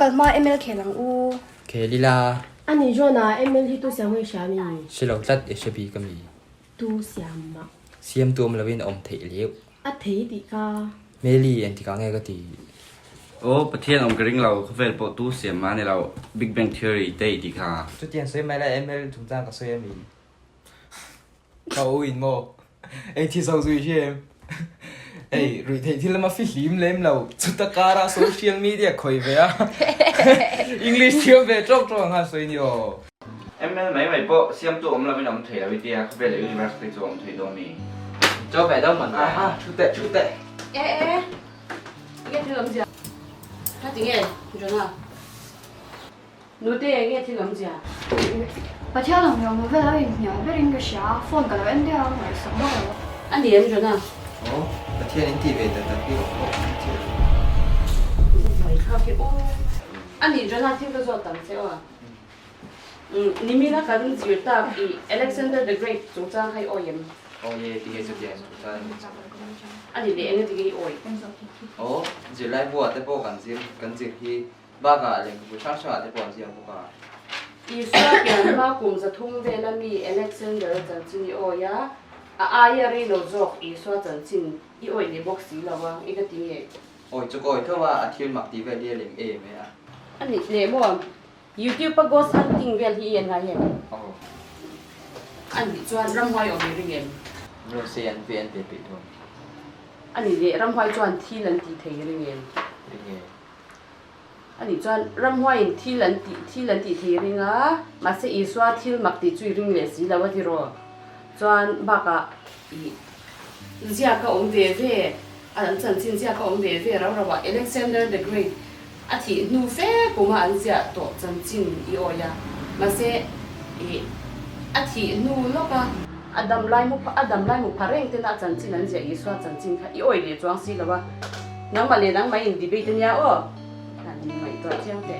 kalma ML khelang u khelila ani jona ML hi tu siam hi shami shilo tlat hb kami tu siam ma siam tum lawin om thei leu a thei ti ka meli anti ka nge ka ti ô bát thiên ông kering lau khvel po tu siam ma ne lau Big Bang Theory te ti kha chu tian soi mai la ml thung chang ka soi mi ka u in mo ei thi sau zui hem ei rui thei thil ma fi hlim lem lo chu ta kara social media khoi ve a english thiam ve chok chok ha soi ni o em mấy mày po siam tu ông lau ông thei lau tia khvel le university tu ông thei do mi cho về đâu mà chu tệ ê nghe thi làm gì à ha tiếng nghe jona nu te nghe thi làm gì à bà theo lòng nhau mà về lại nhau về đến cái xã phone cả là em đeo người sống đâu anh đi em jona ồ bát thiên anh ti về tận tận cái mày khao cái ô anh đi jona thi cái gì tầm xíu à nimila kadun zirta I Alexander the Great chúng ta hay oi em ồ ye thì cái sự kiện chúng ta anh đi để anh đi cái oi ồ chỉ lại bùa tới bộ cần gì khi ba cả liền cũng sáng sáng tới bộ gì cũng cả Israel ma kum za thung ve la mi Alexander chan chin oi ya a ayari lo jok Israel chan chin I oi le box si lawa I ka ti nge ôi chỗ coi thôi mà thiên mặc tí về đi liền êm ấy à anh đi le mo YouTube pa ghost hunting vel hi en ga hem ồ anh đi chuan ram hoi o mi ring em rồi xem VN để bị thôi anh đi le ram hoi chuan thi lan ti thei ring em đi nghe anh đi chuan ram hoi thi lan ti thei ring a ma se Israel thil mak ti chui ring le si lawa ti ro chuan ba ka I zia ka om ve an chan chin zia ka om ve rawa Alexander the Great a thi nu fe kuma an zia to chan chin I oya ma se a thi nu lo ka Adam lai mu pareng te na chan chin an zia Israel chan chin kha I oi le chuang si lawa nang ma le nang mai in debate nya o kan mai to chiang te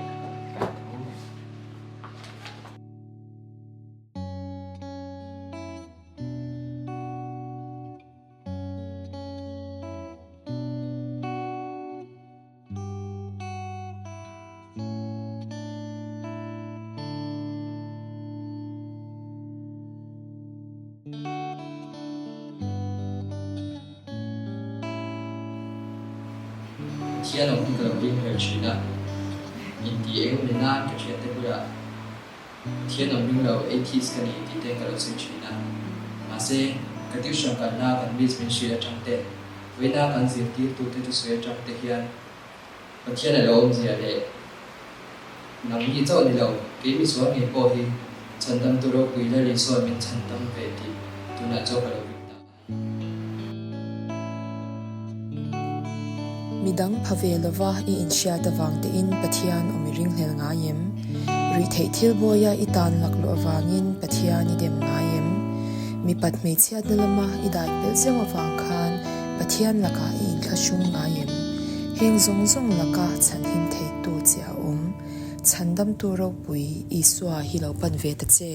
thiên ông cũng cần viên người chuyện à in tí em mình na cái chuyện đấy bây giờ thiên ông mình lâu atheist cái này thì tên cái là sự chuyện à mà sẽ cái tiêu chuẩn cái na cái biết mình suy trong thế với na cái gì thì tụi tôi suy trong thế hiện và thiên là lâu gì đấy nằm như chỗ này lâu cái mình xuống ngày bỏ thì chân tâm tôi đâu quý là lý do mình chân tâm về thì tôi đã cho cái lâu midang phavelova I insia tawang te in pathian omiring hlel nga yem ri thei thil boya itan laklo awangin pathian I dem nga yem mi pat me chia dalama I dai pel zeng awang khan pathian laka I in thashung nga yem heng zong zong laka chan him thei tu chia chandam tu ro pui I swa hi lo pan ve ta che